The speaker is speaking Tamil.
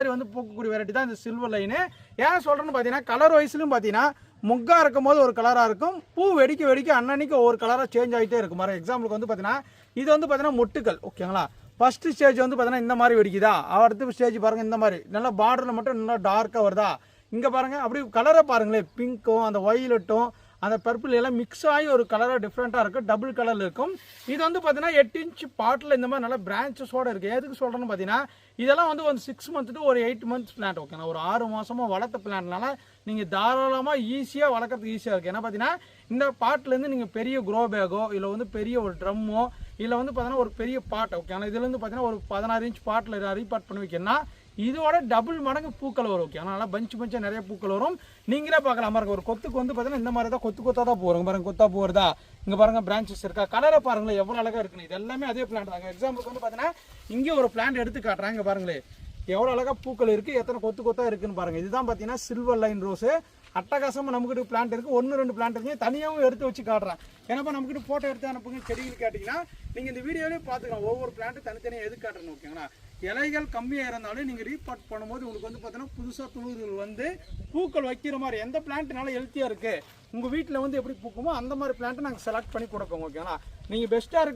வந்து பூக்கக்கூடிய வெரைட்டி தான் இந்த சில்வர் லைனு. ஏன் சொல்கிறேன்னு பார்த்தீங்கன்னா கலர் வைஸ்லையும் பார்த்தீங்கன்னா முக்கா இருக்கும் போது ஒரு கலராக இருக்கும், பூ வெடிக்க வெடிக்க அன்னன்னைக்கு ஒவ்வொரு கலராக சேஞ்ச் ஆகிட்டே இருக்கும். மாதிரி எக்ஸாம்பிளுக்கு வந்து பார்த்தீங்கன்னா இது வந்து பார்த்தீங்கன்னா மொட்டுக்கள் ஓகேங்களா. ஃபஸ்ட்டு ஸ்டேஜ் வந்து பார்த்தீங்கன்னா இந்த மாதிரி வெடிக்குதா, அடுத்த ஸ்டேஜ் பாருங்கள் இந்த மாதிரி நல்லா பார்டரில் மட்டும் நல்லா டார்க்காக வருதா. இங்கே பாருங்கள் அப்படி கலரை பாருங்களேன், பிங்க்கும் அந்த ஒயிலட்டும் அந்த பர்பிள் எல்லாம் மிக்ஸ் ஆகி ஒரு கலராக டிஃப்ரெண்ட்டாக இருக்கும், டபுள் கலரில் இருக்கும். இது வந்து பார்த்தீங்கன்னா 8 இன்ச் பாட்டில் இந்த மாதிரி நல்லா பிரான்ச்சஸோடு இருக்குது. எதுக்கு சொல்கிறேன்னு பார்த்தீங்கன்னா இதெல்லாம் வந்து ஒரு 6 மந்த் டு ஒரு 8 மந்த்ஸ் பிளான்ட் ஓகேண்ணா. ஒரு 6 மாதமாக வளர்த்த பிளான்ட்னால நீங்கள் தாராளமாக ஈஸியாக வளர்க்குறதுக்கு ஈஸியாக இருக்குது. ஏன்னா பார்த்தீங்கன்னா இந்த பாட்டிலேருந்து நீங்கள் பெரிய க்ரோ பேக்கோ இல்லை வந்து பெரிய ஒரு ட்ரம்மோ இல்லை வந்து பார்த்தீங்கன்னா ஒரு பெரிய பாட் ஓகேண்ணா, இதுலேருந்து பார்த்தீங்கன்னா ஒரு 16 இன்ச் பாட்டில் ரீபாட் பண்ணி வைக்கணும்னா இதோட டபுள் மடங்கு பூக்கள் வரும் ஓகே. அதனால பஞ்சு பஞ்சாக நிறைய பூக்கள் வரும். நீங்களே பார்க்கலாம் பாருங்க, ஒரு கொத்துக்கு வந்து பார்த்தீங்கன்னா இந்த மாதிரி தான் கொத்து கொத்தாக தான் போகிறோம் பாருங்க, கொத்தா போகிறதா. இங்கே பாருங்க பிரான்ச்சஸ் இருக்கா, கலரை பாருங்களேன் எவ்வளோ அழகாக இருக்குன்னு. இது எல்லாமே அதே பிளான்ட் தாங்க. எக்ஸாம்பிளுக்கு வந்து பார்த்தீங்கன்னா இங்கே ஒரு பிளான்ட் எடுத்து காட்டுறாங்க, இங்கே பாருங்களேன் எவ்வளோ அழகாக பூக்கள் இருக்குது, எத்தனை கொத்து கொத்தாக இருக்குன்னு பாருங்கள். இதுதான் பார்த்தீங்கன்னா சில்வர் லைன் ரோஸு. அட்டகாசமாக நமக்கிட்ட பிளான்ட் இருக்குது, 1-2 பிளான்ட் இருக்குது, தனியாகவும் எடுத்து வச்சு காட்டுறேன். ஏன்னா நமக்கிட்ட ஃபோட்டோ எடுத்து அனுப்புங்க செடிகள் கேட்டிங்கன்னா நீங்கள் இந்த வீடியோலேயே பார்த்துக்கலாம். ஒவ்வொரு பிளான்ட்டு தனித்தனியாக எது காட்டுறேன்னு ஓகேங்களா. இலைகள் கம்மியாக இருந்தாலும் நீங்கள் ரீபாட் பண்ணும்போது உங்களுக்கு வந்து பார்த்தீங்கன்னா புதுசாக துளிர்கள் வந்து பூக்கள் வைக்கிற மாதிரி எந்த பிளான்ட்னால ஹெல்த்தியாக இருக்குது உங்கள் வீட்டில் வந்து எப்படி பூக்குமோ அந்த மாதிரி பிளான்ட்டை நாங்கள் செலக்ட் பண்ணி கொடுப்போம் ஓகேங்களா. நீங்கள் பெஸ்ட்டாக இருக்கு